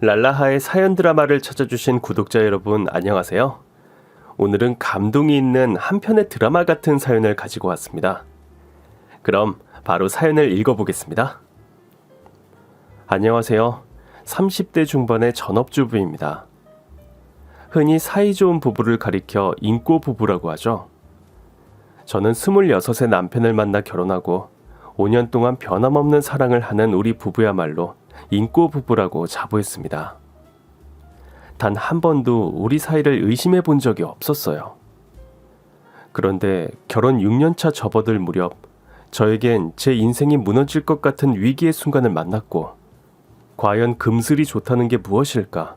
랄라하의 사연 드라마를 찾아주신 구독자 여러분 안녕하세요. 오늘은 감동이 있는 한 편의 드라마 같은 사연을 가지고 왔습니다. 그럼 바로 사연을 읽어보겠습니다. 안녕하세요. 30대 중반의 전업주부입니다. 흔히 사이좋은 부부를 가리켜 인꼬 부부라고 하죠. 저는 26의 남편을 만나 결혼하고 5년 동안 변함없는 사랑을 하는 우리 부부야말로 인꼬 부부라고 자부했습니다. 단 한 번도 우리 사이를 의심해 본 적이 없었어요. 그런데 결혼 6년차 접어들 무렵 저에겐 제 인생이 무너질 것 같은 위기의 순간을 만났고, 과연 금슬이 좋다는 게 무엇일까?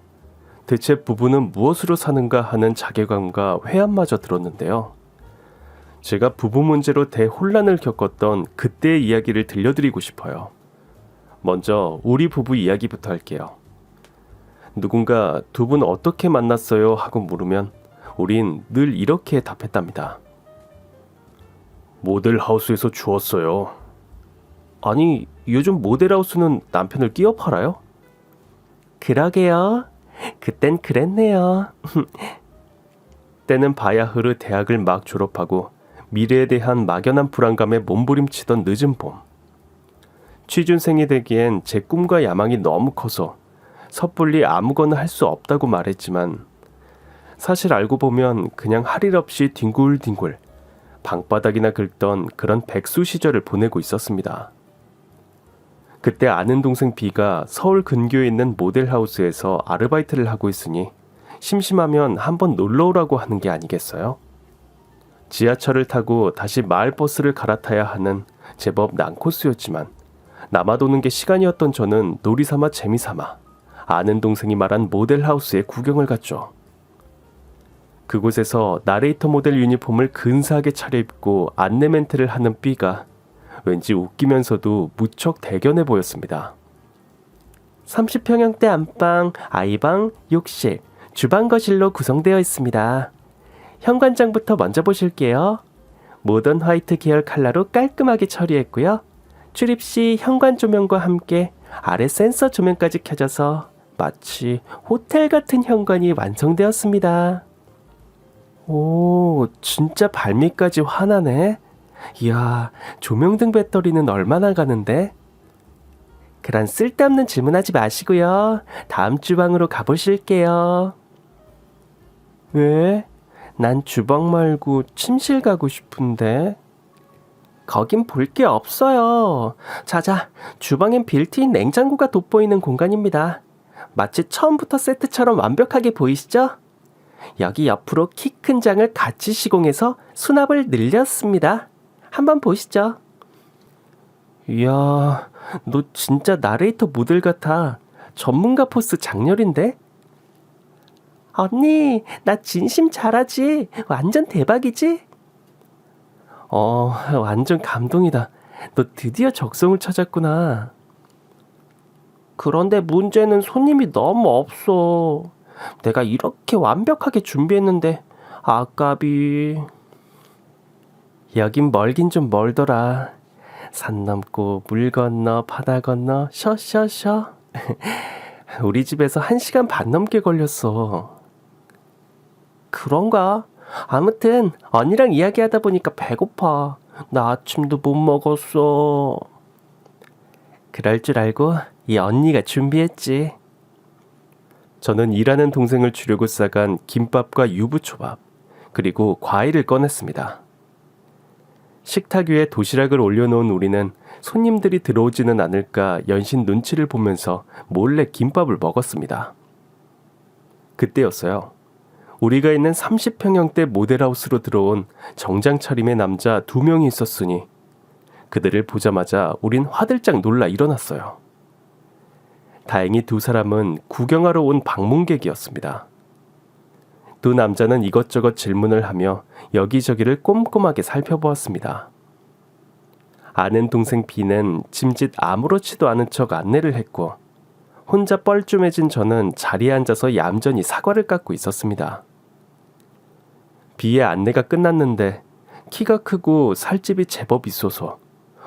대체 부부는 무엇으로 사는가 하는 자괴감과 회한마저 들었는데요. 제가 부부 문제로 대혼란을 겪었던 그때의 이야기를 들려드리고 싶어요. 먼저 우리 부부 이야기부터 할게요. 누군가 두 분 어떻게 만났어요? 하고 물으면 우린 늘 이렇게 답했답니다. 모델하우스에서 주웠어요. 아니, 요즘 모델하우스는 남편을 끼어 팔아요? 그러게요. 그땐 그랬네요. 때는 바야흐르 대학을 막 졸업하고 미래에 대한 막연한 불안감에 몸부림치던 늦은 봄. 취준생이 되기엔 제 꿈과 야망이 너무 커서 섣불리 아무거나 할 수 없다고 말했지만, 사실 알고 보면 그냥 할 일 없이 뒹굴뒹굴 방바닥이나 긁던 그런 백수 시절을 보내고 있었습니다. 그때 아는 동생 B가 서울 근교에 있는 모델하우스에서 아르바이트를 하고 있으니 심심하면 한번 놀러 오라고 하는 게 아니겠어요? 지하철을 타고 다시 마을버스를 갈아타야 하는 제법 난코스였지만 남아도는 게 시간이었던 저는 놀이삼아 재미삼아 아는 동생이 말한 모델하우스에 구경을 갔죠. 그곳에서 나레이터 모델 유니폼을 근사하게 차려입고 안내 멘트를 하는 B가 왠지 웃기면서도 무척 대견해 보였습니다. 30평형대 안방, 아이방, 욕실, 주방 거실로 구성되어 있습니다. 현관장부터 먼저 보실게요. 모던 화이트 계열 컬러로 깔끔하게 처리했고요. 출입 시 현관 조명과 함께 아래 센서 조명까지 켜져서 마치 호텔 같은 현관이 완성되었습니다. 오, 진짜 발밑까지 환하네. 이야, 조명등 배터리는 얼마나 가는데? 그런 쓸데없는 질문하지 마시고요. 다음 주방으로 가보실게요. 왜? 난 주방 말고 침실 가고 싶은데. 거긴 볼 게 없어요. 자자, 주방엔 빌트인 냉장고가 돋보이는 공간입니다. 마치 처음부터 세트처럼 완벽하게 보이시죠? 여기 옆으로 키 큰 장을 같이 시공해서 수납을 늘렸습니다. 한번 보시죠. 이야, 너 진짜 나레이터 모델 같아. 전문가 포스 장렬인데? 언니, 나 진심 잘하지? 완전 대박이지? 완전 감동이다. 너 드디어 적성을 찾았구나. 그런데 문제는 손님이 너무 없어. 내가 이렇게 완벽하게 준비했는데 아깝이. 여긴 멀긴 좀 멀더라. 산 넘고 물 건너 바다 건너 쉬어. 우리 집에서 1시간 반 넘게 걸렸어. 그런가? 아무튼 언니랑 이야기하다 보니까 배고파. 나 아침도 못 먹었어. 그럴 줄 알고 이 언니가 준비했지. 저는 일하는 동생을 주려고 싸간 김밥과 유부초밥, 그리고 과일을 꺼냈습니다. 식탁 위에 도시락을 올려놓은 우리는 손님들이 들어오지는 않을까 연신 눈치를 보면서 몰래 김밥을 먹었습니다. 그때였어요. 우리가 있는 30평형대 모델하우스로 들어온 정장 차림의 남자 2명이 있었으니 그들을 보자마자 우린 화들짝 놀라 일어났어요. 다행히 2사람은 구경하러 온 방문객이었습니다. 2 남자는 이것저것 질문을 하며 여기저기를 꼼꼼하게 살펴보았습니다. 아는 동생 B는 짐짓 아무렇지도 않은 척 안내를 했고, 혼자 뻘쭘해진 저는 자리에 앉아서 얌전히 사과를 깎고 있었습니다. B의 안내가 끝났는데 키가 크고 살집이 제법 있어서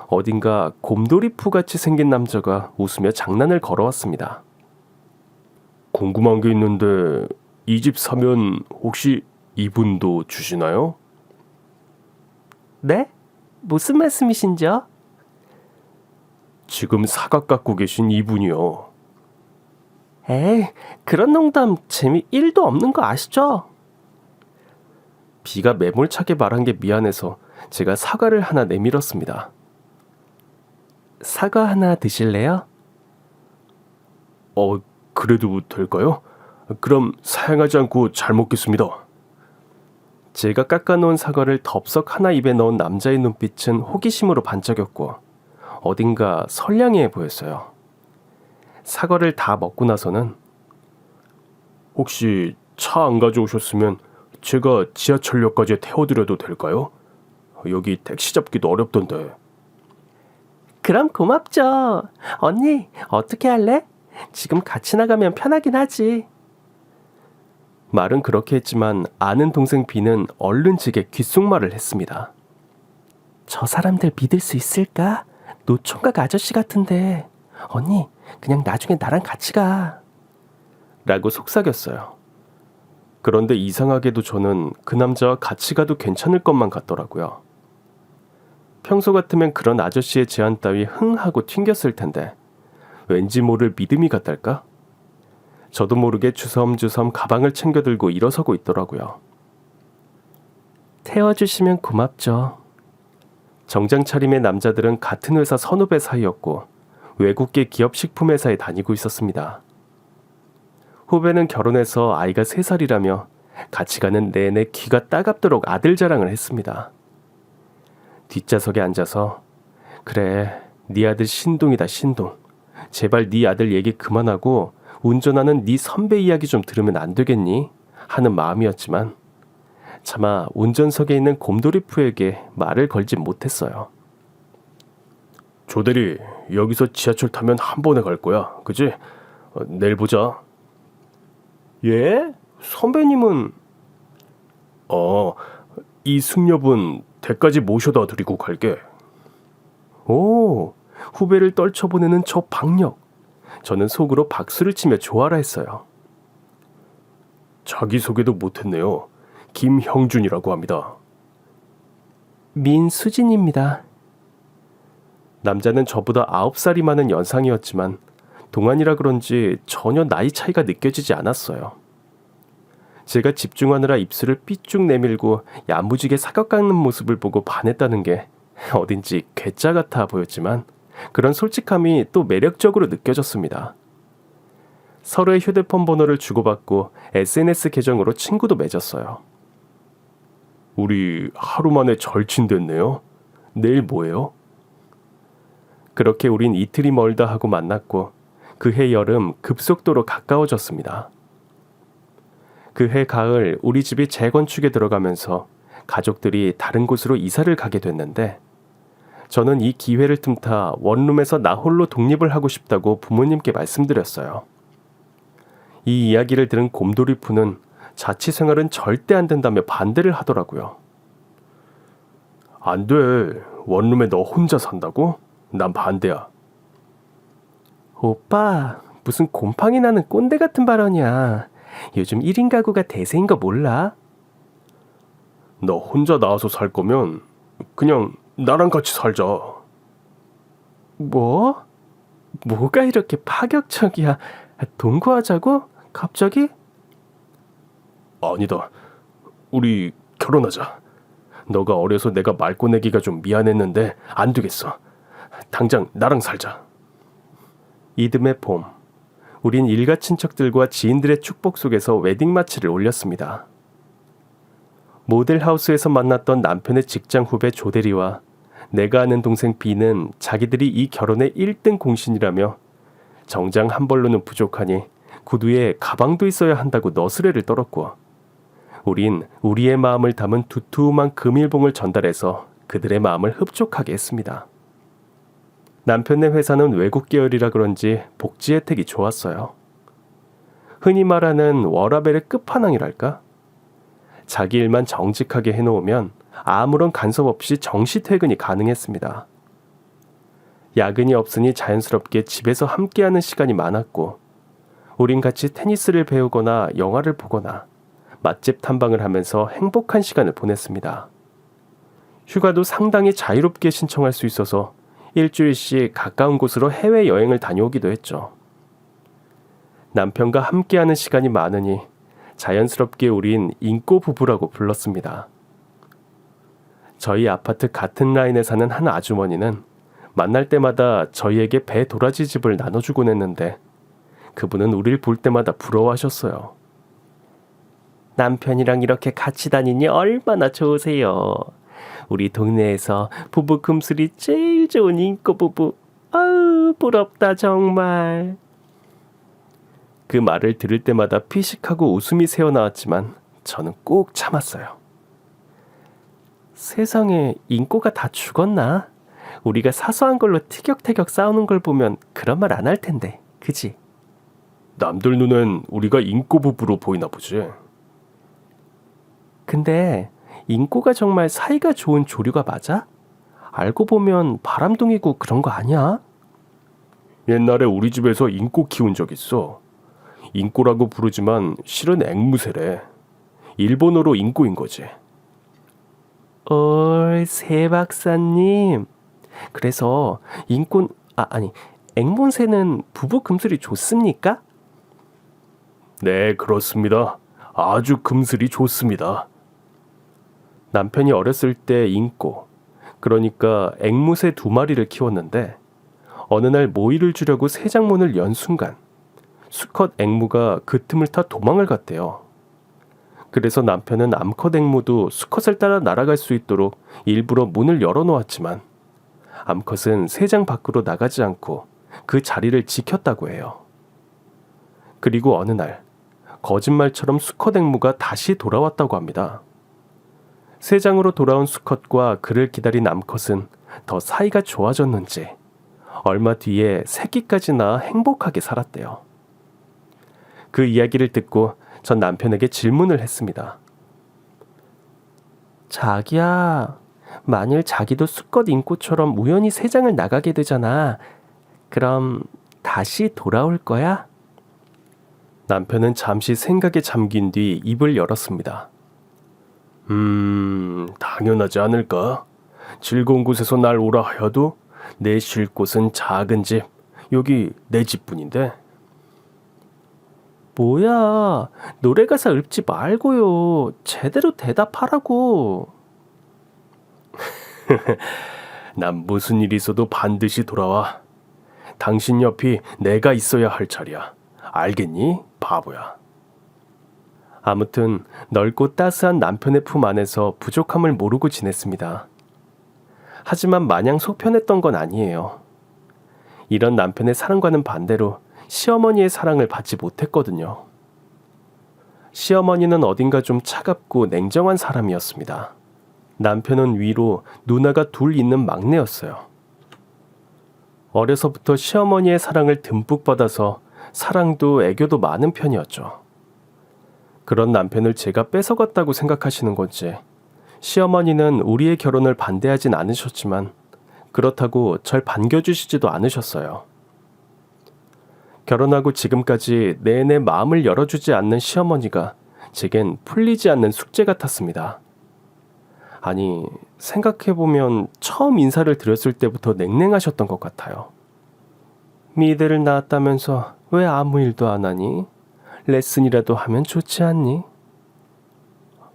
어딘가 곰돌이푸같이 생긴 남자가 웃으며 장난을 걸어왔습니다. 궁금한 게 있는데 이 집 사면 혹시 이분도 주시나요? 네? 무슨 말씀이신지요? 지금 사각 갖고 계신 이분이요. 에이, 그런 농담 재미 1도 없는 거 아시죠? 비가 매몰차게 말한 게 미안해서 제가 사과를 하나 내밀었습니다. 사과 하나 드실래요? 그래도 될까요? 그럼 사양하지 않고 잘 먹겠습니다. 제가 깎아놓은 사과를 덥석 하나 입에 넣은 남자의 눈빛은 호기심으로 반짝였고 어딘가 선량해 보였어요. 사과를 다 먹고 나서는 혹시 차 안 가져오셨으면 제가 지하철역까지 태워드려도 될까요? 여기 택시 잡기도 어렵던데. 그럼 고맙죠. 언니, 어떻게 할래? 지금 같이 나가면 편하긴 하지. 말은 그렇게 했지만 아는 동생 B는 얼른 제게 귓속말을 했습니다. 저 사람들 믿을 수 있을까? 노총각 아저씨 같은데. 언니, 그냥 나중에 나랑 같이 가. 라고 속삭였어요. 그런데 이상하게도 저는 그 남자와 같이 가도 괜찮을 것만 같더라고요. 평소 같으면 그런 아저씨의 제안 따위 흥 하고 튕겼을 텐데 왠지 모를 믿음이 갔달까? 저도 모르게 주섬주섬 가방을 챙겨 들고 일어서고 있더라고요. 태워주시면 고맙죠. 정장 차림의 남자들은 같은 회사 선후배 사이였고 외국계 기업 식품회사에 다니고 있었습니다. 후배는 결혼해서 아이가 3살이라며 같이 가는 내내 귀가 따갑도록 아들 자랑을 했습니다. 뒷좌석에 앉아서 그래, 네 아들 신동이다 신동. 제발 네 아들 얘기 그만하고 운전하는 네 선배 이야기 좀 들으면 안 되겠니? 하는 마음이었지만 차마 운전석에 있는 곰돌이푸에게 말을 걸지 못했어요. 조대리, 여기서 지하철 타면 한 번에 갈 거야. 그지? 내일 보자. 예? 선배님은? 이 숙녀분 댁까지 모셔다 드리고 갈게. 오, 후배를 떨쳐보내는 저 박력. 저는 속으로 박수를 치며 좋아라 했어요. 자기소개도 못했네요. 김형준이라고 합니다. 민수진입니다. 남자는 저보다 9살이 많은 연상이었지만 동안이라 그런지 전혀 나이 차이가 느껴지지 않았어요. 제가 집중하느라 입술을 삐쭉 내밀고 야무지게 사각 깎는 모습을 보고 반했다는 게 어딘지 괴짜 같아 보였지만 그런 솔직함이 또 매력적으로 느껴졌습니다. 서로의 휴대폰 번호를 주고받고 SNS 계정으로 친구도 맺었어요. 우리 하루 만에 절친됐네요. 내일 뭐예요? 그렇게 우린 이틀이 멀다 하고 만났고 그해 여름 급속도로 가까워졌습니다. 그해 가을 우리 집이 재건축에 들어가면서 가족들이 다른 곳으로 이사를 가게 됐는데 저는 이 기회를 틈타 원룸에서 나 홀로 독립을 하고 싶다고 부모님께 말씀드렸어요. 이 이야기를 들은 곰돌이푸는 자취생활은 절대 안 된다며 반대를 하더라고요. 안 돼. 원룸에 너 혼자 산다고? 난 반대야. 오빠, 무슨 곰팡이 나는 꼰대 같은 발언이야. 요즘 1인 가구가 대세인 거 몰라? 너 혼자 나와서 살 거면 그냥 나랑 같이 살자. 뭐? 뭐가 이렇게 파격적이야? 동거하자고? 갑자기? 아니다. 우리 결혼하자. 너가 어려서 내가 말 꺼내기가 좀 미안했는데 안 되겠어. 당장 나랑 살자. 이듬해 봄, 우린 일가 친척들과 지인들의 축복 속에서 웨딩 마치를 올렸습니다. 모델하우스에서 만났던 남편의 직장 후배 조대리와 내가 아는 동생 B는 자기들이 이 결혼의 1등 공신이라며 정장 한 벌로는 부족하니 구두에 가방도 있어야 한다고 너스레를 떨었고 우린 우리의 마음을 담은 두툼한 금일봉을 전달해서 그들의 마음을 흡족하게 했습니다. 남편네 회사는 외국 계열이라 그런지 복지 혜택이 좋았어요. 흔히 말하는 워라밸의 끝판왕이랄까? 자기 일만 정직하게 해놓으면 아무런 간섭 없이 정시 퇴근이 가능했습니다. 야근이 없으니 자연스럽게 집에서 함께하는 시간이 많았고 우린 같이 테니스를 배우거나 영화를 보거나 맛집 탐방을 하면서 행복한 시간을 보냈습니다. 휴가도 상당히 자유롭게 신청할 수 있어서 일주일씩 가까운 곳으로 해외여행을 다녀오기도 했죠. 남편과 함께하는 시간이 많으니 자연스럽게 우린 인꼬 부부라고 불렀습니다. 저희 아파트 같은 라인에 사는 한 아주머니는 만날 때마다 저희에게 배 도라지 즙을 나눠주곤 했는데 그분은 우릴 볼 때마다 부러워하셨어요. 남편이랑 이렇게 같이 다니니 얼마나 좋으세요. 우리 동네에서 부부 금슬이 제일 좋은 인꼬 부부. 아우 부럽다 정말. 그 말을 들을 때마다 피식하고 웃음이 새어나왔지만 저는 꼭 참았어요. 세상에 인꼬가 다 죽었나? 우리가 사소한 걸로 티격태격 싸우는 걸 보면 그런 말 안 할 텐데, 그지? 남들 눈엔 우리가 인꼬 부부로 보이나 보지. 근데 인꼬가 정말 사이가 좋은 조류가 맞아? 알고 보면 바람둥이고 그런 거 아니야? 옛날에 우리 집에서 인꼬 키운 적 있어. 인꼬라고 부르지만 실은 앵무새래. 일본어로 인꼬인 거지. 새 박사님. 그래서 앵무새는 부부 금슬이 좋습니까? 네, 그렇습니다. 아주 금슬이 좋습니다. 남편이 어렸을 때 인꼬, 그러니까 앵무새 2마리를 키웠는데 어느 날 모이를 주려고 세장문을 연 순간 수컷 앵무가 그 틈을 타 도망을 갔대요. 그래서 남편은 암컷 앵무도 수컷을 따라 날아갈 수 있도록 일부러 문을 열어놓았지만 암컷은 세장 밖으로 나가지 않고 그 자리를 지켰다고 해요. 그리고 어느 날 거짓말처럼 수컷 앵무가 다시 돌아왔다고 합니다. 세장으로 돌아온 수컷과 그를 기다린 암컷은 더 사이가 좋아졌는지 얼마 뒤에 새끼까지 낳아 행복하게 살았대요. 그 이야기를 듣고 전 남편에게 질문을 했습니다. 자기야, 만일 자기도 수컷 인꼬처럼 우연히 세장을 나가게 되잖아. 그럼 다시 돌아올 거야? 남편은 잠시 생각에 잠긴 뒤 입을 열었습니다. 당연하지 않을까? 즐거운 곳에서 날 오라 하여도 내 쉴 곳은 작은 집, 여기 내 집뿐인데. 뭐야, 노래가사 읊지 말고요. 제대로 대답하라고. 난 무슨 일이 있어도 반드시 돌아와. 당신 옆이 내가 있어야 할 자리야. 알겠니, 바보야. 아무튼 넓고 따스한 남편의 품 안에서 부족함을 모르고 지냈습니다. 하지만 마냥 속편했던 건 아니에요. 이런 남편의 사랑과는 반대로 시어머니의 사랑을 받지 못했거든요. 시어머니는 어딘가 좀 차갑고 냉정한 사람이었습니다. 남편은 위로 누나가 둘 있는 막내였어요. 어려서부터 시어머니의 사랑을 듬뿍 받아서 사랑도 애교도 많은 편이었죠. 그런 남편을 제가 뺏어갔다고 생각하시는 건지 시어머니는 우리의 결혼을 반대하진 않으셨지만 그렇다고 절 반겨주시지도 않으셨어요. 결혼하고 지금까지 내내 마음을 열어주지 않는 시어머니가 제겐 풀리지 않는 숙제 같았습니다. 아니, 생각해보면 처음 인사를 드렸을 때부터 냉랭하셨던 것 같아요. 미대를 나왔다면서 왜 아무 일도 안 하니? 레슨이라도 하면 좋지 않니?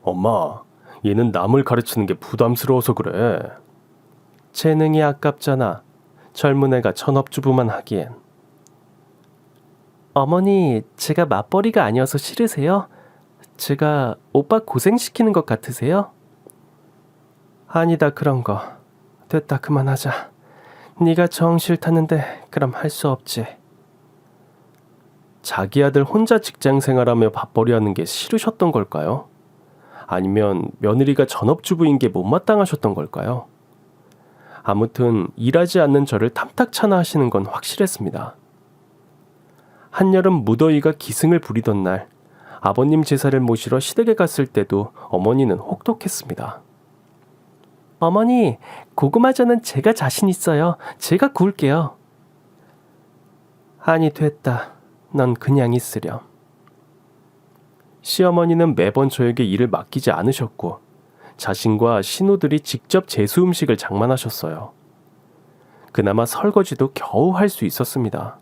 엄마, 얘는 남을 가르치는 게 부담스러워서 그래. 재능이 아깝잖아. 젊은 애가 전업주부만 하기엔. 어머니, 제가 맞벌이가 아니어서 싫으세요? 제가 오빠 고생시키는 것 같으세요? 아니다, 그런 거. 됐다, 그만하자. 네가 정 싫다는데 그럼 할 수 없지. 자기 아들 혼자 직장 생활하며 밥벌이 하는 게 싫으셨던 걸까요? 아니면 며느리가 전업주부인 게 못마땅하셨던 걸까요? 아무튼 일하지 않는 저를 탐탁찮아 하시는 건 확실했습니다. 한여름 무더위가 기승을 부리던 날 아버님 제사를 모시러 시댁에 갔을 때도 어머니는 혹독했습니다. 어머니, 고구마전은 제가 자신 있어요. 제가 구울게요. 아니, 됐다. 넌 그냥 있으렴. 시어머니는 매번 저에게 일을 맡기지 않으셨고 자신과 신우들이 직접 제수 음식을 장만하셨어요. 그나마 설거지도 겨우 할 수 있었습니다.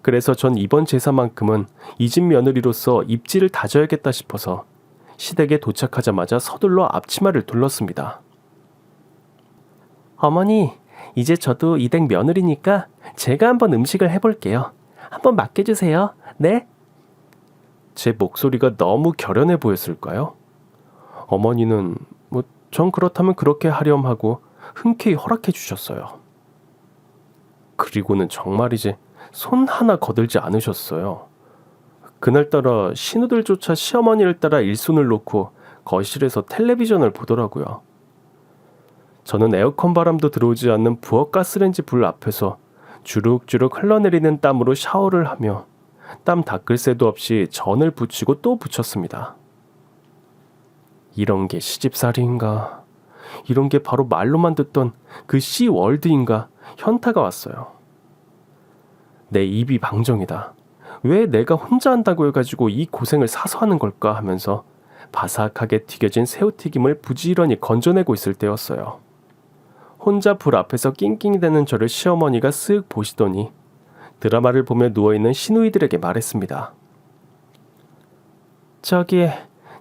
그래서 전 이번 제사만큼은 이 집 며느리로서 입지를 다져야겠다 싶어서 시댁에 도착하자마자 서둘러 앞치마를 둘렀습니다. 어머니, 이제 저도 이 댁 며느리니까 제가 한번 음식을 해볼게요. 한번 맡겨주세요. 네? 제 목소리가 너무 결연해 보였을까요? 어머니는 전 그렇다면 그렇게 하렴 하고 흔쾌히 허락해 주셨어요. 그리고는 정말이지 손 하나 거들지 않으셨어요. 그날따라 신우들조차 시어머니를 따라 일손을 놓고 거실에서 텔레비전을 보더라고요. 저는 에어컨 바람도 들어오지 않는 부엌 가스레인지 불 앞에서 주룩주룩 흘러내리는 땀으로 샤워를 하며 땀 닦을 새도 없이 전을 붙이고 또 붙였습니다. 이런 게 시집살이인가? 이런 게 바로 말로만 듣던 그 씨월드인가? 현타가 왔어요. 내 입이 방정이다. 왜 내가 혼자 한다고 해가지고 이 고생을 사서 하는 걸까 하면서 바삭하게 튀겨진 새우튀김을 부지런히 건져내고 있을 때였어요. 혼자 불 앞에서 낑낑대는 저를 시어머니가 쓱 보시더니 드라마를 보며 누워있는 시누이들에게 말했습니다. 저기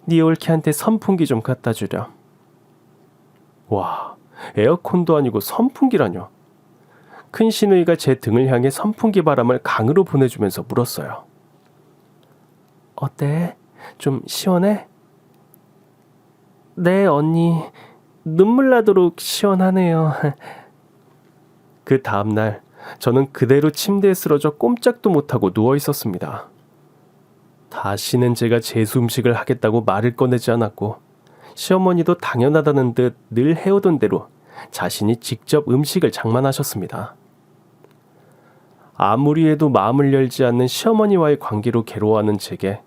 네 올케한테 선풍기 좀 갖다 주렴. 와, 에어컨도 아니고 선풍기라뇨. 큰 시누이가 제 등을 향해 선풍기 바람을 강으로 보내주면서 물었어요. 어때? 좀 시원해? 네, 언니. 눈물 나도록 시원하네요. 그 다음날 저는 그대로 침대에 쓰러져 꼼짝도 못하고 누워 있었습니다. 다시는 제가 제수 음식을 하겠다고 말을 꺼내지 않았고 시어머니도 당연하다는 듯 늘 해오던 대로 자신이 직접 음식을 장만하셨습니다. 아무리 해도 마음을 열지 않는 시어머니와의 관계로 괴로워하는 제게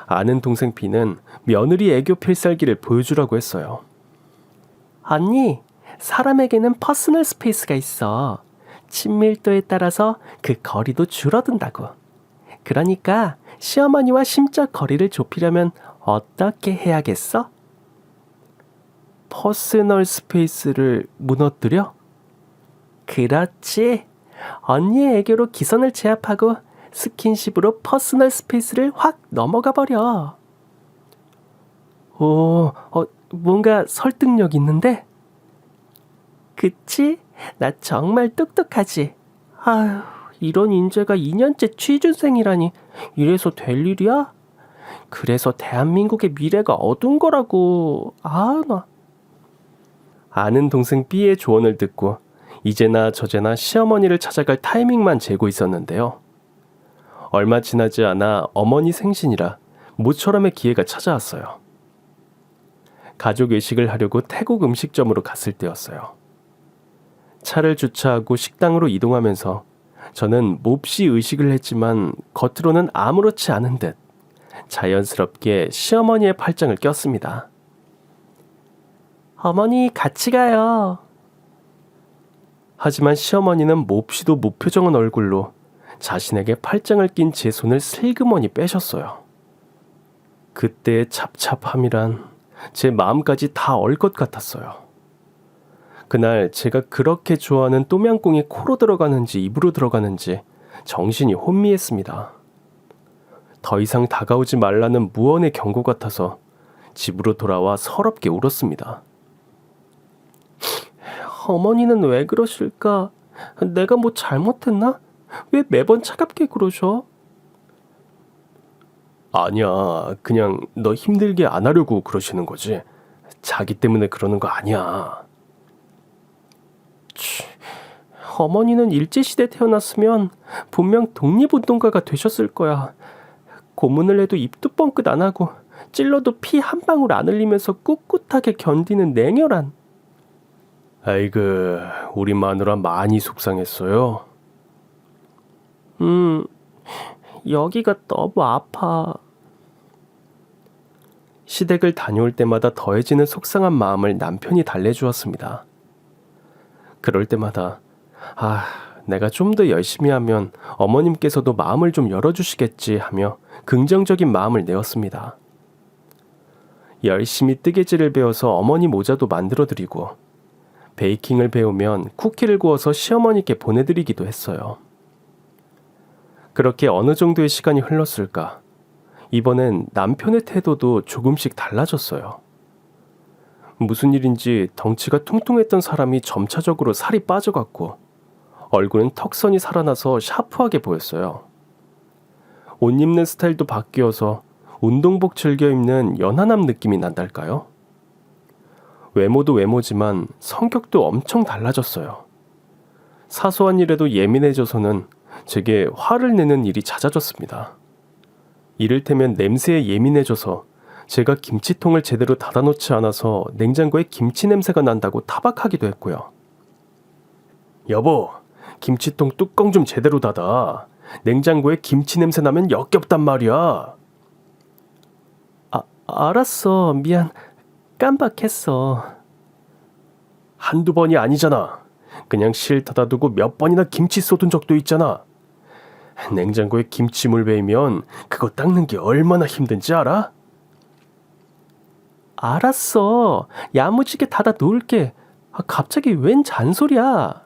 아는 동생 B는 며느리 애교 필살기를 보여주라고 했어요. 언니, 사람에게는 퍼스널 스페이스가 있어. 친밀도에 따라서 그 거리도 줄어든다고. 그러니까 시어머니와 심적 거리를 좁히려면 어떻게 해야겠어? 퍼스널 스페이스를 무너뜨려? 그렇지. 언니의 애교로 기선을 제압하고 스킨십으로 퍼스널 스페이스를 확 넘어가 버려. 뭔가 설득력 있는데? 그치? 나 정말 똑똑하지? 아휴, 이런 인재가 2년째 취준생이라니 이래서 될 일이야? 그래서 대한민국의 미래가 어두운 거라고. 나. 아는 동생 B의 조언을 듣고 이제나 저제나 시어머니를 찾아갈 타이밍만 재고 있었는데요. 얼마 지나지 않아 어머니 생신이라 모처럼의 기회가 찾아왔어요. 가족 외식을 하려고 태국 음식점으로 갔을 때였어요. 차를 주차하고 식당으로 이동하면서 저는 몹시 의식을 했지만 겉으로는 아무렇지 않은 듯 자연스럽게 시어머니의 팔짱을 꼈습니다. 어머니 같이 가요. 하지만 시어머니는 몹시도 무표정한 얼굴로 자신에게 팔짱을 낀 제 손을 슬그머니 빼셨어요. 그때의 찹찹함이란 제 마음까지 다 얼 것 같았어요. 그날 제가 그렇게 좋아하는 똠양꿍이 코로 들어가는지 입으로 들어가는지 정신이 혼미했습니다. 더 이상 다가오지 말라는 무언의 경고 같아서 집으로 돌아와 서럽게 울었습니다. 어머니는 왜 그러실까? 내가 뭐 잘못했나? 왜 매번 차갑게 그러셔? 아니야, 그냥 너 힘들게 안 하려고 그러시는 거지. 자기 때문에 그러는 거 아니야. 어머니는 일제시대 태어났으면 분명 독립운동가가 되셨을 거야. 고문을 해도 입도 뻥끗 안 하고 찔러도 피 한 방울 안 흘리면서 꿋꿋하게 견디는 냉혈한. 아이고, 우리 마누라 많이 속상했어요. 여기가 너무 아파. 시댁을 다녀올 때마다 더해지는 속상한 마음을 남편이 달래주었습니다. 그럴 때마다 내가 좀 더 열심히 하면 어머님께서도 마음을 좀 열어주시겠지 하며 긍정적인 마음을 내었습니다. 열심히 뜨개질을 배워서 어머니 모자도 만들어드리고 베이킹을 배우면 쿠키를 구워서 시어머니께 보내드리기도 했어요. 그렇게 어느 정도의 시간이 흘렀을까? 이번엔 남편의 태도도 조금씩 달라졌어요. 무슨 일인지 덩치가 퉁퉁했던 사람이 점차적으로 살이 빠져갔고 얼굴은 턱선이 살아나서 샤프하게 보였어요. 옷 입는 스타일도 바뀌어서 운동복 즐겨 입는 연하남 느낌이 난달까요? 외모도 외모지만 성격도 엄청 달라졌어요. 사소한 일에도 예민해져서는 제게 화를 내는 일이 잦아졌습니다. 이를테면 냄새에 예민해져서 제가 김치통을 제대로 닫아놓지 않아서 냉장고에 김치 냄새가 난다고 타박하기도 했고요. 여보, 김치통 뚜껑 좀 제대로 닫아. 냉장고에 김치 냄새 나면 역겹단 말이야. 알았어. 미안. 깜빡했어. 한두 번이 아니잖아. 그냥 싫다다 두고 몇 번이나 김치 쏟은 적도 있잖아. 냉장고에 김치물 베이면 그거 닦는 게 얼마나 힘든지 알아? 알았어. 야무지게 닫아 놓을게. 갑자기 웬 잔소리야.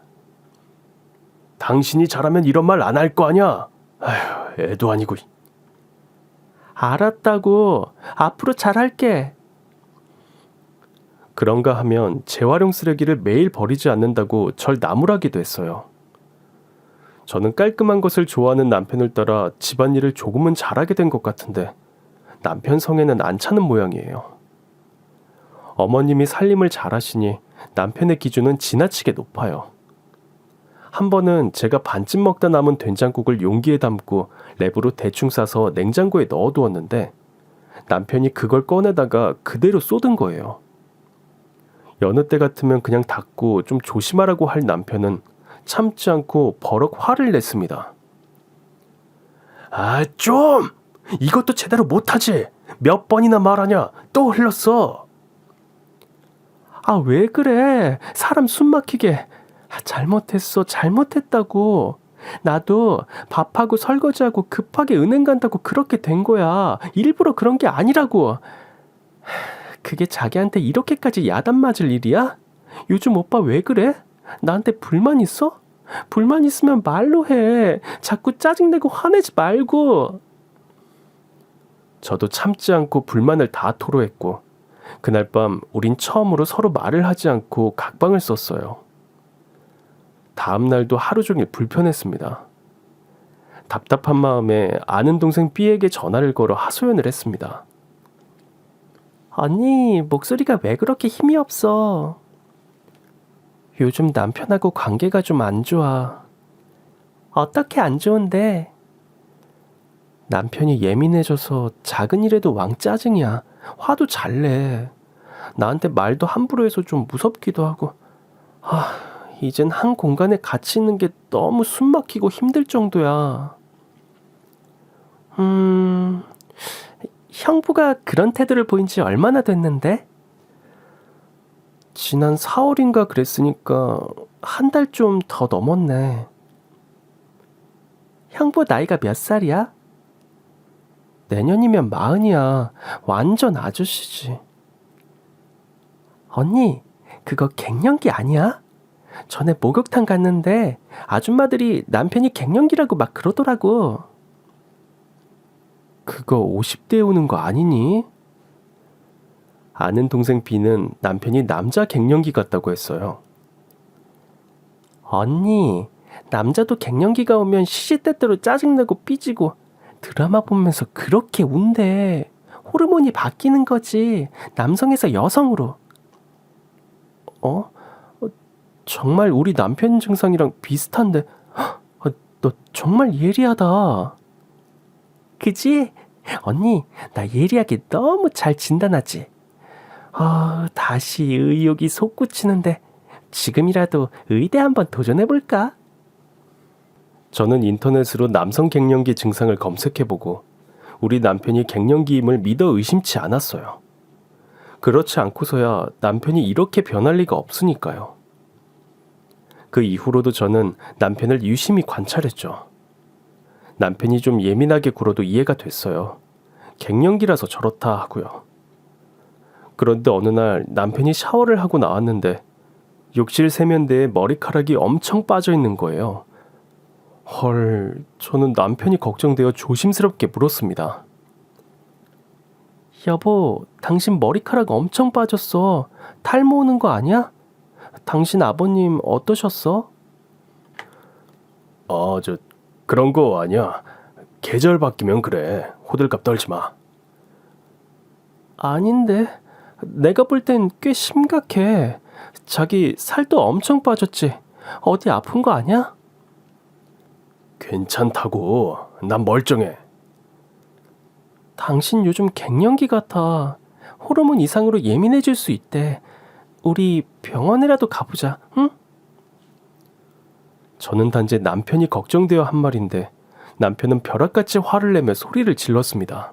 당신이 잘하면 이런 말 안 할 거 아냐? 아휴, 애도 아니고. 알았다고. 앞으로 잘할게. 그런가 하면 재활용 쓰레기를 매일 버리지 않는다고 절 나무라기도 했어요. 저는 깔끔한 것을 좋아하는 남편을 따라 집안일을 조금은 잘하게 된 것 같은데 남편 성에는 안 차는 모양이에요. 어머님이 살림을 잘하시니 남편의 기준은 지나치게 높아요. 한 번은 제가 반쯤 먹다 남은 된장국을 용기에 담고 랩으로 대충 싸서 냉장고에 넣어두었는데 남편이 그걸 꺼내다가 그대로 쏟은 거예요. 여느 때 같으면 그냥 닫고 좀 조심하라고 할 남편은 참지 않고 버럭 화를 냈습니다. 아, 좀! 이것도 제대로 못하지! 몇 번이나 말하냐? 또 흘렀어! 아, 왜 그래? 사람 숨 막히게. 잘못했어. 잘못했다고. 나도 밥하고 설거지하고 급하게 은행 간다고 그렇게 된 거야. 일부러 그런 게 아니라고. 그게 자기한테 이렇게까지 야단 맞을 일이야? 요즘 오빠 왜 그래? 나한테 불만 있어? 불만 있으면 말로 해. 자꾸 짜증내고 화내지 말고. 저도 참지 않고 불만을 다 토로했고 그날 밤 우린 처음으로 서로 말을 하지 않고 각방을 썼어요. 다음 날도 하루 종일 불편했습니다. 답답한 마음에 아는 동생 B에게 전화를 걸어 하소연을 했습니다. 언니, 목소리가 왜 그렇게 힘이 없어? 요즘 남편하고 관계가 좀 안 좋아. 어떻게 안 좋은데? 남편이 예민해져서 작은 일에도 왕짜증이야. 화도 잘 내. 나한테 말도 함부로 해서 좀 무섭기도 하고. 이젠 한 공간에 같이 있는 게 너무 숨 막히고 힘들 정도야. 형부가 그런 태도를 보인 지 얼마나 됐는데? 지난 4월인가 그랬으니까 한 달 좀 더 넘었네. 형부 나이가 몇 살이야? 내년이면 40이야. 완전 아저씨지. 언니, 그거 갱년기 아니야? 전에 목욕탕 갔는데 아줌마들이 남편이 갱년기라고 막 그러더라고. 그거 50대에 오는 거 아니니? 아는 동생 B는 남편이 남자 갱년기 같다고 했어요. 언니, 남자도 갱년기가 오면 시시때때로 짜증내고 삐지고 드라마 보면서 그렇게 운대. 호르몬이 바뀌는 거지. 남성에서 여성으로. 정말 우리 남편 증상이랑 비슷한데 너 정말 예리하다. 그지? 언니, 나 예리하게 너무 잘 진단하지. 다시 의욕이 솟구치는데 지금이라도 의대 한번 도전해볼까? 저는 인터넷으로 남성 갱년기 증상을 검색해보고 우리 남편이 갱년기임을 믿어 의심치 않았어요. 그렇지 않고서야 남편이 이렇게 변할 리가 없으니까요. 그 이후로도 저는 남편을 유심히 관찰했죠. 남편이 좀 예민하게 굴어도 이해가 됐어요. 갱년기라서 저렇다 하고요. 그런데 어느 날 남편이 샤워를 하고 나왔는데 욕실 세면대에 머리카락이 엄청 빠져 있는 거예요. 헐, 저는 남편이 걱정되어 조심스럽게 물었습니다. 여보, 당신 머리카락 엄청 빠졌어. 탈모 오는 거 아니야? 당신 아버님 어떠셨어? 그런 거 아니야. 계절 바뀌면 그래. 호들갑 떨지 마. 아닌데. 내가 볼 땐 꽤 심각해. 자기 살도 엄청 빠졌지. 어디 아픈 거 아니야? 괜찮다고. 난 멀쩡해. 당신 요즘 갱년기 같아. 호르몬 이상으로 예민해질 수 있대. 우리 병원이라도 가보자, 응? 저는 단지 남편이 걱정되어 한 말인데 남편은 벼락같이 화를 내며 소리를 질렀습니다.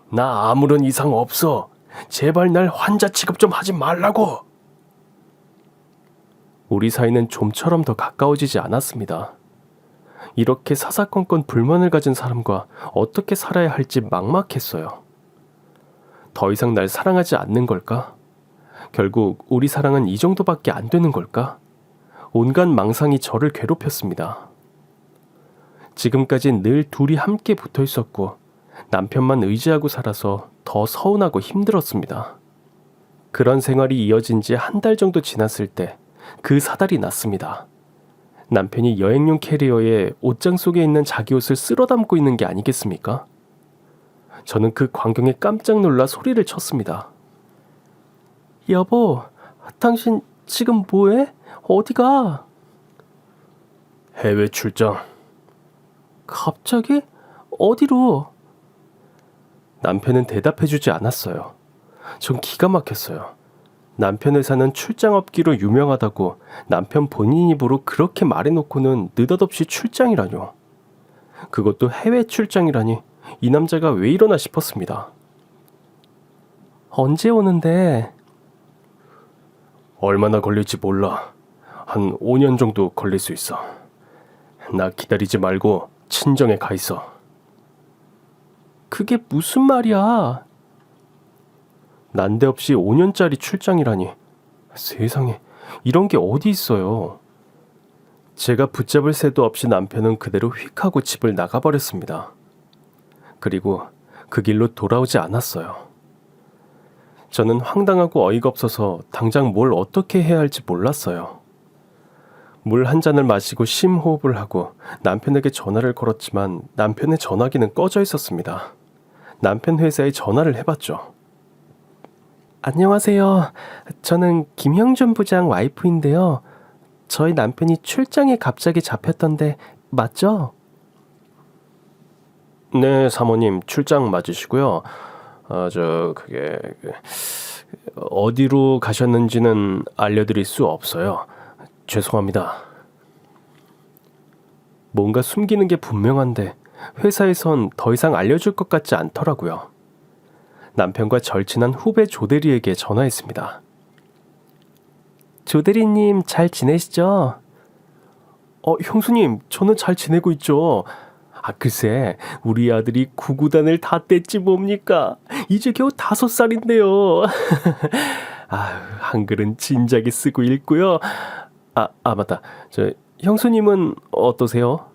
나 아무런 이상 없어. 제발 날 환자 취급 좀 하지 말라고. 우리 사이는 좀처럼 더 가까워지지 않았습니다. 이렇게 사사건건 불만을 가진 사람과 어떻게 살아야 할지 막막했어요. 더 이상 날 사랑하지 않는 걸까? 결국 우리 사랑은 이 정도밖에 안 되는 걸까? 온갖 망상이 저를 괴롭혔습니다. 지금까진 늘 둘이 함께 붙어 있었고 남편만 의지하고 살아서 더 서운하고 힘들었습니다. 그런 생활이 이어진 지 한 달 정도 지났을 때 그 사달이 났습니다. 남편이 여행용 캐리어에 옷장 속에 있는 자기 옷을 쓸어 담고 있는 게 아니겠습니까? 저는 그 광경에 깜짝 놀라 소리를 쳤습니다. 여보, 당신 지금 뭐해? 어디가? 해외 출장. 갑자기? 어디로? 남편은 대답해주지 않았어요. 전 기가 막혔어요. 남편 회사는 출장 업기로 유명하다고 남편 본인 입으로 그렇게 말해놓고는 느닷없이 출장이라뇨. 그것도 해외 출장이라니 이 남자가 왜 이러나 싶었습니다. 언제 오는데? 얼마나 걸릴지 몰라. 한 5년 정도 걸릴 수 있어. 나 기다리지 말고 친정에 가 있어. 그게 무슨 말이야? 난데없이 5년짜리 출장이라니. 세상에, 이런 게 어디 있어요. 제가 붙잡을 새도 없이 남편은 그대로 휙 하고 집을 나가버렸습니다. 그리고 그 길로 돌아오지 않았어요. 저는 황당하고 어이가 없어서 당장 뭘 어떻게 해야 할지 몰랐어요. 물 한 잔을 마시고 심호흡을 하고 남편에게 전화를 걸었지만 남편의 전화기는 꺼져 있었습니다. 남편 회사에 전화를 해봤죠. 안녕하세요. 저는 김형준 부장 와이프인데요. 저희 남편이 출장에 갑자기 잡혔던데 맞죠? 네, 사모님 출장 맞으시고요. 어디로 가셨는지는 알려드릴 수 없어요. 죄송합니다. 뭔가 숨기는 게 분명한데 회사에선 더 이상 알려줄 것 같지 않더라고요. 남편과 절친한 후배 조대리에게 전화했습니다. 조대리님 잘 지내시죠? 형수님, 저는 잘 지내고 있죠. 글쎄, 우리 아들이 구구단을 다 뗐지 뭡니까? 이제 겨우 5살인데요. 한글은 진작에 쓰고 읽고요. 맞다. 형수님은 어떠세요?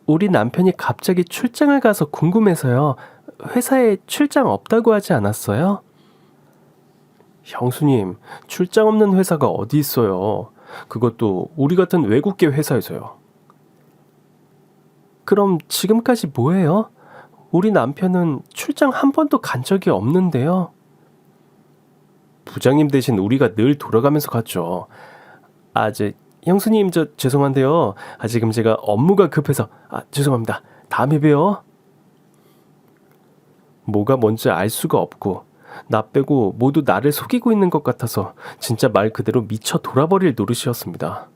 우리 남편이 갑자기 출장을 가서 궁금해서요. 회사에 출장 없다고 하지 않았어요? 형수님, 출장 없는 회사가 어디 있어요? 그것도 우리 같은 외국계 회사에서요. 그럼 지금까지 뭐해요? 우리 남편은 출장 한 번도 간 적이 없는데요. 부장님 대신 우리가 늘 돌아가면서 갔죠. 형수님, 죄송한데요. 지금 제가 업무가 급해서. 죄송합니다. 다음에 봬요. 뭐가 뭔지 알 수가 없고 나 빼고 모두 나를 속이고 있는 것 같아서 진짜 말 그대로 미쳐 돌아버릴 노릇이었습니다.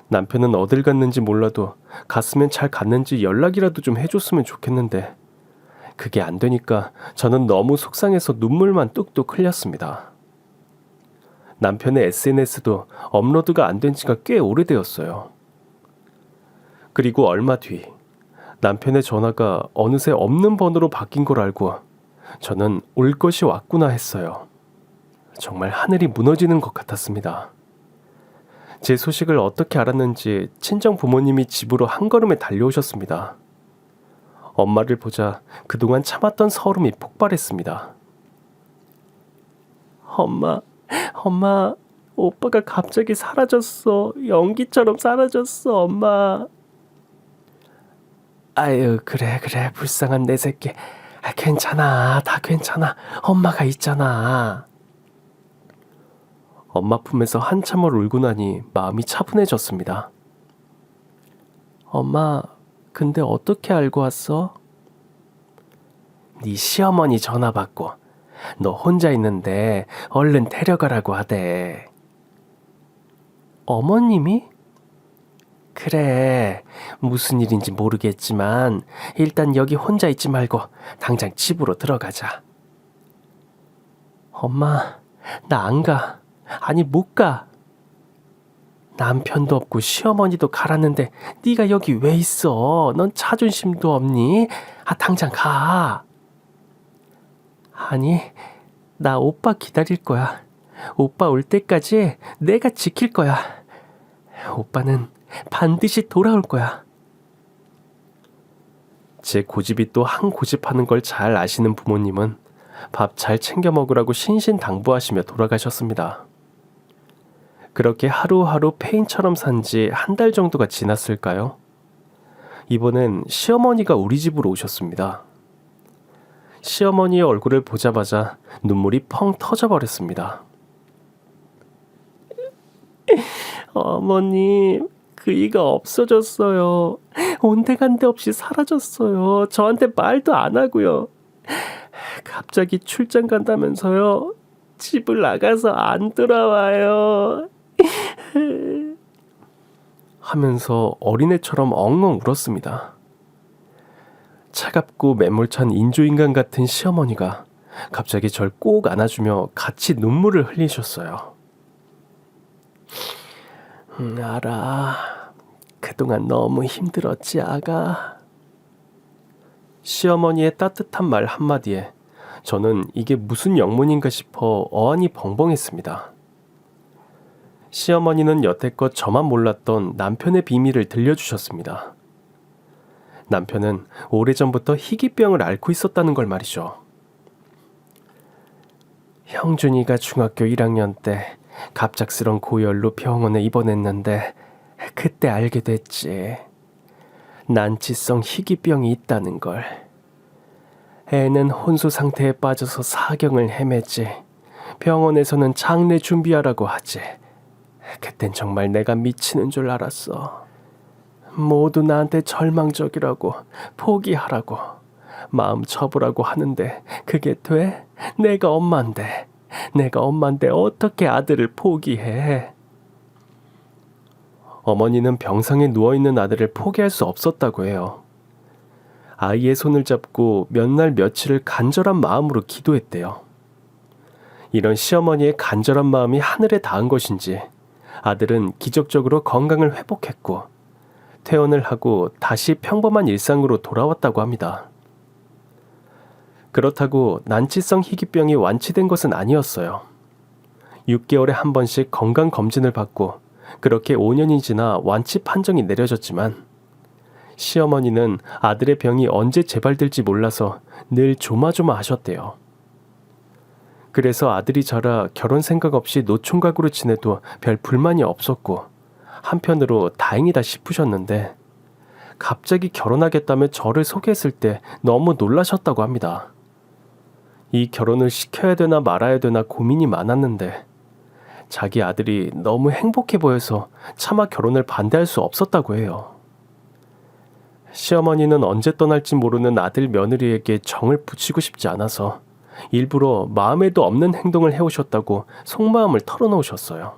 남편은 어딜 갔는지 몰라도 갔으면 잘 갔는지 연락이라도 좀 해줬으면 좋겠는데 그게 안 되니까 저는 너무 속상해서 눈물만 뚝뚝 흘렸습니다. 남편의 SNS도 업로드가 안 된 지가 꽤 오래되었어요. 그리고 얼마 뒤 남편의 전화가 어느새 없는 번호로 바뀐 걸 알고 저는 올 것이 왔구나 했어요. 정말 하늘이 무너지는 것 같았습니다. 제 소식을 어떻게 알았는지 친정 부모님이 집으로 한 걸음에 달려오셨습니다. 엄마를 보자 그동안 참았던 서름이 폭발했습니다. 엄마, 오빠가 갑자기 사라졌어. 연기처럼 사라졌어, 엄마. 아유, 그래, 불쌍한 내 새끼. 괜찮아, 다 괜찮아. 엄마가 있잖아. 엄마 품에서 한참을 울고 나니 마음이 차분해졌습니다. 엄마, 근데 어떻게 알고 왔어? 네 시어머니 전화 받고 너 혼자 있는데 얼른 데려가라고 하대. 어머님이? 그래, 무슨 일인지 모르겠지만 일단 여기 혼자 있지 말고 당장 집으로 들어가자. 엄마, 나 안 가. 아니, 못 가. 남편도 없고 시어머니도 가랐는데 네가 여기 왜 있어? 넌 자존심도 없니? 당장 가. 아니, 나 오빠 기다릴 거야. 오빠 올 때까지 내가 지킬 거야. 오빠는 반드시 돌아올 거야. 제 고집이 또 한 고집하는 걸 잘 아시는 부모님은 밥 잘 챙겨 먹으라고 신신당부하시며 돌아가셨습니다. 그렇게 하루하루 페인처럼 산 지 한 달 정도가 지났을까요? 이번엔 시어머니가 우리 집으로 오셨습니다. 시어머니의 얼굴을 보자마자 눈물이 펑 터져버렸습니다. 어머님, 그이가 없어졌어요. 온데간데 없이 사라졌어요. 저한테 말도 안 하고요. 갑자기 출장 간다면서요. 집을 나가서 안 돌아와요. 하면서 어린애처럼 엉엉 울었습니다. 차갑고 매몰찬 인조인간 같은 시어머니가 갑자기 절 꼭 안아주며 같이 눈물을 흘리셨어요. 알아. 그동안 너무 힘들었지, 아가. 시어머니의 따뜻한 말 한마디에 저는 이게 무슨 영문인가 싶어 어안이 벙벙했습니다. 시어머니는 여태껏 저만 몰랐던 남편의 비밀을 들려주셨습니다. 남편은 오래전부터 희귀병을 앓고 있었다는 걸 말이죠. 형준이가 중학교 1학년 때 갑작스런 고열로 병원에 입원했는데 그때 알게 됐지. 난치성 희귀병이 있다는 걸. 애는 혼수 상태에 빠져서 사경을 헤매지. 병원에서는 장례 준비하라고 하지. 그땐 정말 내가 미치는 줄 알았어. 모두 나한테 절망적이라고, 포기하라고, 마음 접으라고 하는데 그게 돼? 내가 엄마인데 어떻게 아들을 포기해? 어머니는 병상에 누워있는 아들을 포기할 수 없었다고 해요. 아이의 손을 잡고 몇 날 며칠을 간절한 마음으로 기도했대요. 이런 시어머니의 간절한 마음이 하늘에 닿은 것인지 아들은 기적적으로 건강을 회복했고 퇴원을 하고 다시 평범한 일상으로 돌아왔다고 합니다. 그렇다고 난치성 희귀병이 완치된 것은 아니었어요. 6개월에 한 번씩 건강검진을 받고 그렇게 5년이 지나 완치 판정이 내려졌지만 시어머니는 아들의 병이 언제 재발될지 몰라서 늘 조마조마하셨대요. 그래서 아들이 자라 결혼 생각 없이 노총각으로 지내도 별 불만이 없었고 한편으로 다행이다 싶으셨는데 갑자기 결혼하겠다며 저를 소개했을 때 너무 놀라셨다고 합니다. 이 결혼을 시켜야 되나 말아야 되나 고민이 많았는데 자기 아들이 너무 행복해 보여서 차마 결혼을 반대할 수 없었다고 해요. 시어머니는 언제 떠날지 모르는 아들 며느리에게 정을 붙이고 싶지 않아서 일부러 마음에도 없는 행동을 해오셨다고 속마음을 털어놓으셨어요.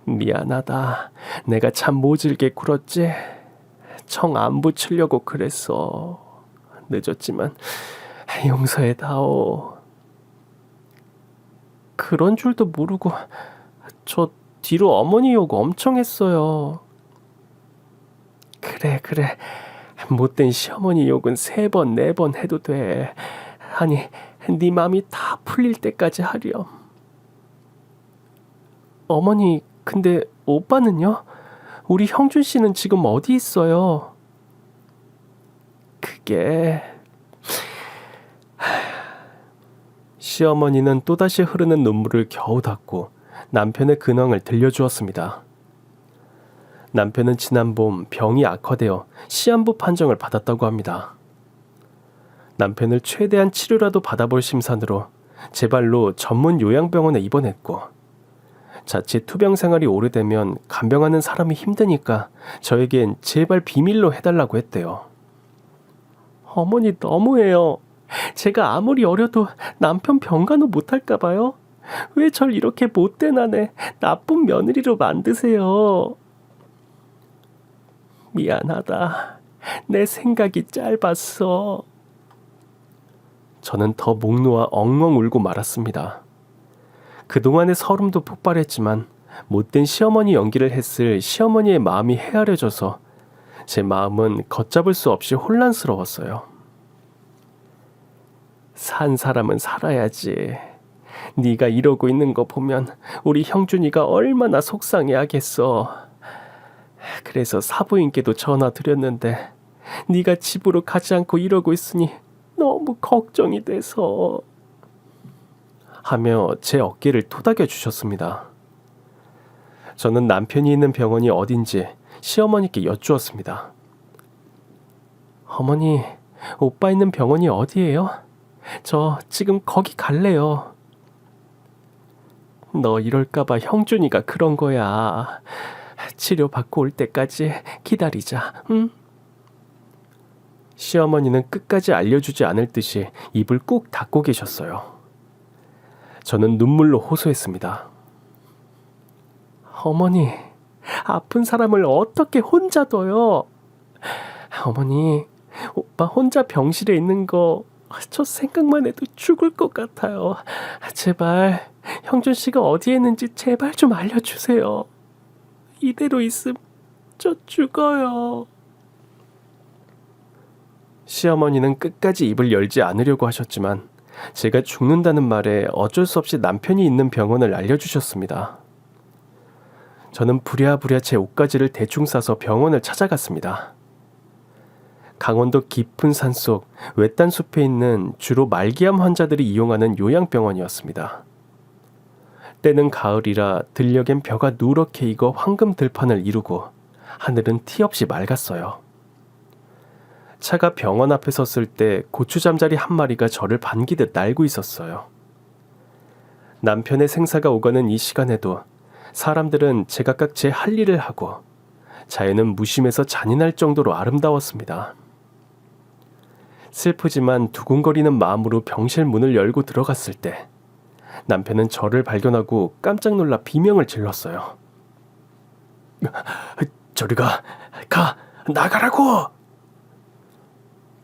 미안하다. 내가 참 모질게 굴었지. 정 안 붙이려고 그랬어. 늦었지만 용서해다오. 그런 줄도 모르고 저 뒤로 어머니 욕 엄청 했어요. 그래. 못된 시어머니 욕은 3번, 4번 해도 돼. 아니, 네 맘이 다 풀릴 때까지 하렴. 어머니, 근데 오빠는요? 우리 형준 씨는 지금 어디 있어요? 그게... 시어머니는 또다시 흐르는 눈물을 겨우 닦고 남편의 근황을 들려주었습니다. 남편은 지난 봄 병이 악화되어 시한부 판정을 받았다고 합니다. 남편을 최대한 치료라도 받아볼 심산으로 제 발로 전문 요양병원에 입원했고, 자칫 투병 생활이 오래되면 간병하는 사람이 힘드니까 저에겐 제발 비밀로 해달라고 했대요. 어머니 너무해요. 제가 아무리 어려도 남편 병간호 못할까봐요? 왜 절 이렇게 못된 아내, 나쁜 며느리로 만드세요? 미안하다. 내 생각이 짧았어. 저는 더 목 놓아 엉엉 울고 말았습니다. 그동안의 서름도 폭발했지만 못된 시어머니 연기를 했을 시어머니의 마음이 헤아려져서 제 마음은 걷잡을 수 없이 혼란스러웠어요. 산 사람은 살아야지. 네가 이러고 있는 거 보면 우리 형준이가 얼마나 속상해하겠어. 그래서 사부인께도 전화 드렸는데 네가 집으로 가지 않고 이러고 있으니 너무 걱정이 돼서, 하며 제 어깨를 토닥여 주셨습니다. 저는 남편이 있는 병원이 어딘지 시어머니께 여쭈었습니다. 어머니, 오빠 있는 병원이 어디예요? 저 지금 거기 갈래요. 너 이럴까봐 형준이가 그런 거야. 치료받고 올 때까지 기다리자, 응? 시어머니는 끝까지 알려주지 않을 듯이 입을 꾹 닫고 계셨어요. 저는 눈물로 호소했습니다. 어머니, 아픈 사람을 어떻게 혼자 둬요? 어머니, 오빠 혼자 병실에 있는 거 저 생각만 해도 죽을 것 같아요. 제발 형준 씨가 어디에 있는지 제발 좀 알려주세요. 이대로 있으면 저 죽어요. 시어머니는 끝까지 입을 열지 않으려고 하셨지만 제가 죽는다는 말에 어쩔 수 없이 남편이 있는 병원을 알려주셨습니다. 저는 부랴부랴 제 옷가지를 대충 싸서 병원을 찾아갔습니다. 강원도 깊은 산속 외딴 숲에 있는 주로 말기암 환자들이 이용하는 요양병원이었습니다. 때는 가을이라 들녘엔 벼가 누렇게 익어 황금 들판을 이루고 하늘은 티 없이 맑았어요. 차가 병원 앞에 섰을 때 고추잠자리 한 마리가 저를 반기듯 날고 있었어요. 남편의 생사가 오가는 이 시간에도 사람들은 제각각 제 할 일을 하고 자연은 무심해서 잔인할 정도로 아름다웠습니다. 슬프지만 두근거리는 마음으로 병실 문을 열고 들어갔을 때 남편은 저를 발견하고 깜짝 놀라 비명을 질렀어요. 저리 가! 나가라고!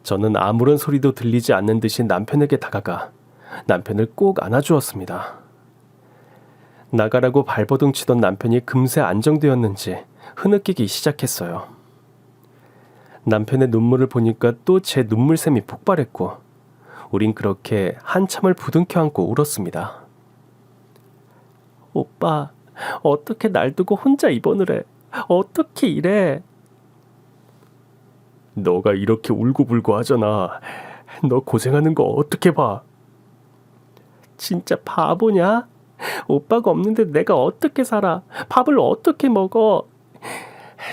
저는 아무런 소리도 들리지 않는 듯이 남편에게 다가가 남편을 꼭 안아주었습니다. 나가라고 발버둥 치던 남편이 금세 안정되었는지 흐느끼기 시작했어요. 남편의 눈물을 보니까 또 제 눈물샘이 폭발했고 우린 그렇게 한참을 부둥켜 안고 울었습니다. 오빠, 어떻게 날 두고 혼자 입원을 해? 어떻게 이래? 너가 이렇게 울고불고 하잖아. 너 고생하는 거 어떻게 봐? 진짜 바보냐? 오빠가 없는데 내가 어떻게 살아? 밥을 어떻게 먹어?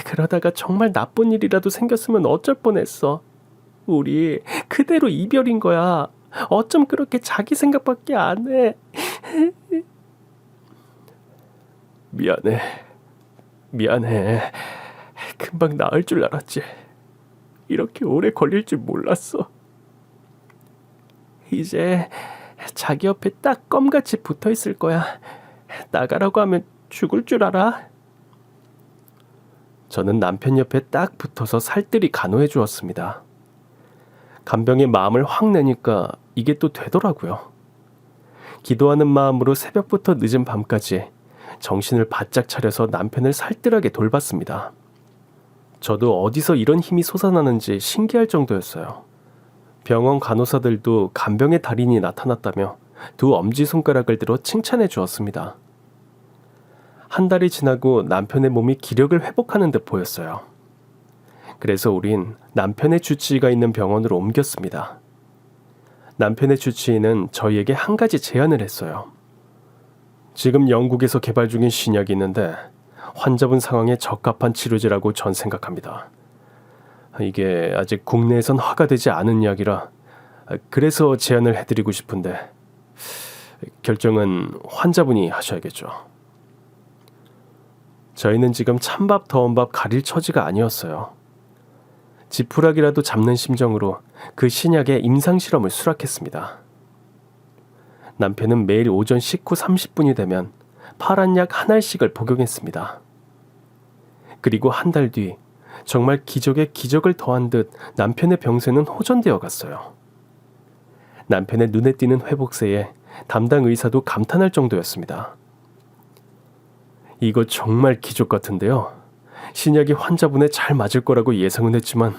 그러다가 정말 나쁜 일이라도 생겼으면 어쩔 뻔했어. 우리 그대로 이별인 거야. 어쩜 그렇게 자기 생각밖에 안 해? 미안해. 금방 나을 줄 알았지. 이렇게 오래 걸릴 줄 몰랐어. 이제 자기 옆에 딱 껌같이 붙어 있을 거야. 나가라고 하면 죽을 줄 알아? 저는 남편 옆에 딱 붙어서 살뜰히 간호해 주었습니다. 간병의 마음을 확 내니까 이게 또 되더라고요. 기도하는 마음으로 새벽부터 늦은 밤까지 정신을 바짝 차려서 남편을 살뜰하게 돌봤습니다. 저도 어디서 이런 힘이 솟아나는지 신기할 정도였어요. 병원 간호사들도 간병의 달인이 나타났다며 두 엄지손가락을 들어 칭찬해 주었습니다. 한 달이 지나고 남편의 몸이 기력을 회복하는 듯 보였어요. 그래서 우린 남편의 주치의가 있는 병원으로 옮겼습니다. 남편의 주치의는 저희에게 한 가지 제안을 했어요. 지금 영국에서 개발 중인 신약이 있는데 환자분 상황에 적합한 치료제라고 전 생각합니다. 이게 아직 국내에선 허가되지 않은 약이라 그래서 제안을 해드리고 싶은데 결정은 환자분이 하셔야겠죠. 저희는 지금 찬밥 더운 밥 가릴 처지가 아니었어요. 지푸라기라도 잡는 심정으로 그 신약의 임상실험을 수락했습니다. 남편은 매일 오전 식후 30분이 되면 파란 약 한 알씩을 복용했습니다. 그리고 한 달 뒤 정말 기적에 기적을 더한 듯 남편의 병세는 호전되어 갔어요. 남편의 눈에 띄는 회복세에 담당 의사도 감탄할 정도였습니다. 이거 정말 기적 같은데요. 신약이 환자분에 잘 맞을 거라고 예상은 했지만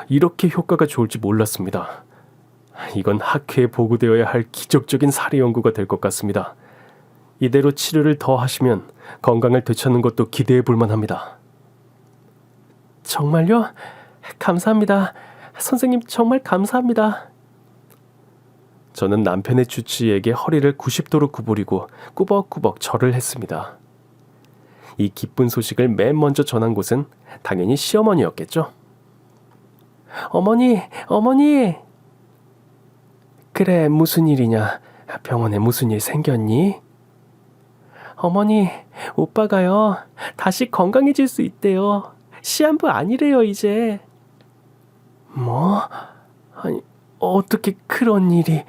이렇게 효과가 좋을지 몰랐습니다. 이건 학회에 보고되어야 할 기적적인 사례 연구가 될 것 같습니다. 이대로 치료를 더 하시면 건강을 되찾는 것도 기대해 볼 만합니다. 정말요? 감사합니다. 선생님 정말 감사합니다. 저는 남편의 주치의에게 허리를 90도로 구부리고 꾸벅꾸벅 절을 했습니다. 이 기쁜 소식을 맨 먼저 전한 곳은 당연히 시어머니였겠죠. 어머니, 어머니! 그래, 무슨 일이냐? 병원에 무슨 일 생겼니? 어머니, 오빠가요, 다시 건강해질 수 있대요. 시한부 아니래요, 이제. 뭐? 아니, 어떻게 그런 일이...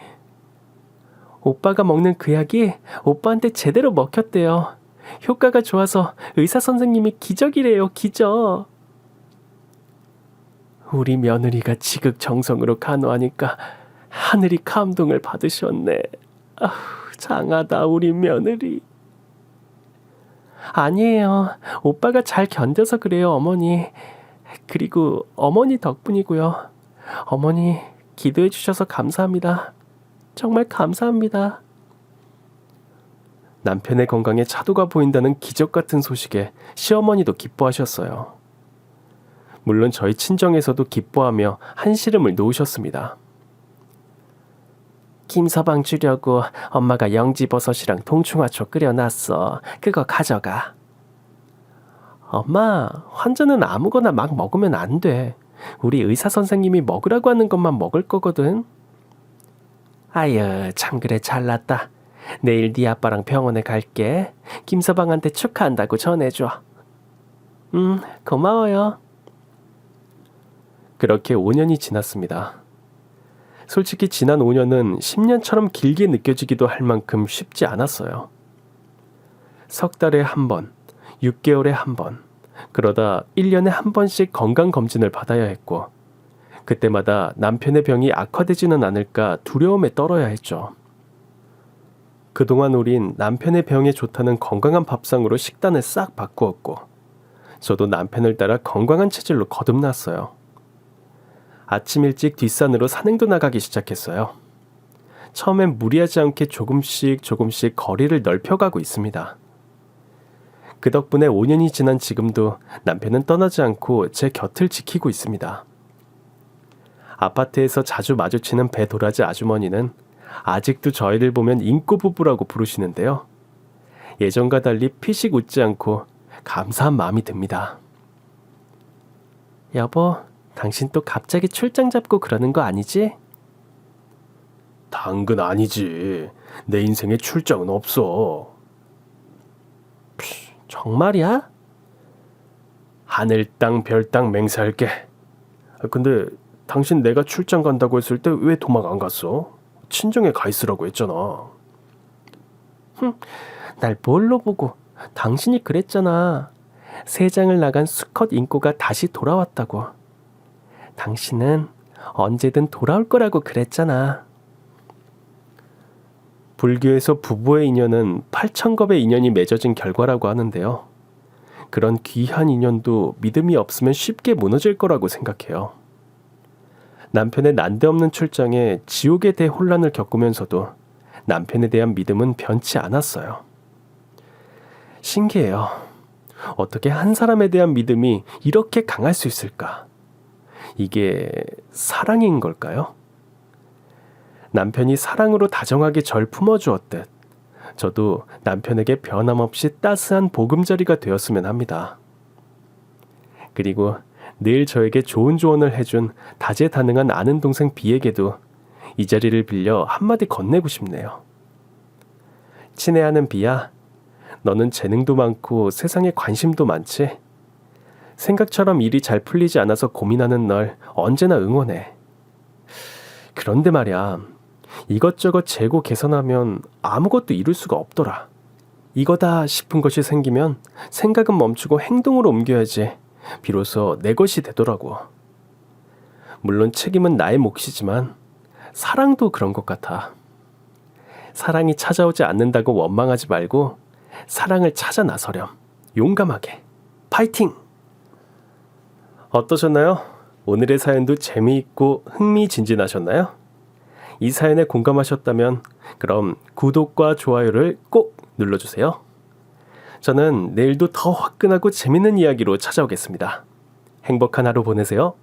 오빠가 먹는 그 약이 오빠한테 제대로 먹혔대요. 효과가 좋아서 의사 선생님이 기적이래요, 기적. 우리 며느리가 지극정성으로 간호하니까 하늘이 감동을 받으셨네. 아휴, 장하다 우리 며느리. 아니에요. 오빠가 잘 견뎌서 그래요, 어머니. 그리고 어머니 덕분이고요. 어머니 기도해 주셔서 감사합니다. 정말 감사합니다. 남편의 건강에 차도가 보인다는 기적 같은 소식에 시어머니도 기뻐하셨어요. 물론 저희 친정에서도 기뻐하며 한시름을 놓으셨습니다. 김서방 주려고 엄마가 영지버섯이랑 동충하초 끓여놨어. 그거 가져가. 엄마, 환자는 아무거나 막 먹으면 안 돼. 우리 의사 선생님이 먹으라고 하는 것만 먹을 거거든. 아유, 참 그래 잘났다. 내일 네 아빠랑 병원에 갈게. 김서방한테 축하한다고 전해줘. 고마워요. 그렇게 5년이 지났습니다. 솔직히 지난 5년은 10년처럼 길게 느껴지기도 할 만큼 쉽지 않았어요. 석 달에 한 번, 6개월에 한 번, 그러다 1년에 한 번씩 건강검진을 받아야 했고 그때마다 남편의 병이 악화되지는 않을까 두려움에 떨어야 했죠. 그동안 우린 남편의 병에 좋다는 건강한 밥상으로 식단을 싹 바꾸었고 저도 남편을 따라 건강한 체질로 거듭났어요. 아침 일찍 뒷산으로 산행도 나가기 시작했어요. 처음엔 무리하지 않게 조금씩 거리를 넓혀가고 있습니다. 그 덕분에 5년이 지난 지금도 남편은 떠나지 않고 제 곁을 지키고 있습니다. 아파트에서 자주 마주치는 배도라지 아주머니는 아직도 저희를 보면 인꼬부부라고 부르시는데요. 예전과 달리 피식 웃지 않고 감사한 마음이 듭니다. 여보, 당신 또 갑자기 출장 잡고 그러는 거 아니지? 당근 아니지. 내 인생에 출장은 없어. 정말이야? 하늘 땅 별 땅 맹세할게. 근데 당신 내가 출장 간다고 했을 때 왜 도망 안 갔어? 친정에 가 있으라고 했잖아. 날 뭘로 보고. 당신이 그랬잖아. 세장을 나간 수컷 인꼬가 다시 돌아왔다고. 당신은 언제든 돌아올 거라고 그랬잖아. 불교에서 부부의 인연은 8,000겁의 인연이 맺어진 결과라고 하는데요. 그런 귀한 인연도 믿음이 없으면 쉽게 무너질 거라고 생각해요. 남편의 난데없는 출장에 지옥에 대해 혼란을 겪으면서도 남편에 대한 믿음은 변치 않았어요. 신기해요. 어떻게 한 사람에 대한 믿음이 이렇게 강할 수 있을까? 이게 사랑인 걸까요? 남편이 사랑으로 다정하게 절 품어주었듯 저도 남편에게 변함없이 따스한 보금자리가 되었으면 합니다. 그리고 늘 저에게 좋은 조언을 해준 다재다능한 아는 동생 비에게도 이 자리를 빌려 한마디 건네고 싶네요. 친애하는 비야, 너는 재능도 많고 세상에 관심도 많지? 생각처럼 일이 잘 풀리지 않아서 고민하는 널 언제나 응원해. 그런데 말이야, 이것저것 재고 개선하면 아무것도 이룰 수가 없더라. 이거다 싶은 것이 생기면 생각은 멈추고 행동으로 옮겨야지 비로소 내 것이 되더라고. 물론 책임은 나의 몫이지만 사랑도 그런 것 같아. 사랑이 찾아오지 않는다고 원망하지 말고 사랑을 찾아 나서렴. 용감하게. 파이팅! 어떠셨나요? 오늘의 사연도 재미있고 흥미진진하셨나요? 이 사연에 공감하셨다면 그럼 구독과 좋아요를 꼭 눌러주세요. 저는 내일도 더 화끈하고 재밌는 이야기로 찾아오겠습니다. 행복한 하루 보내세요.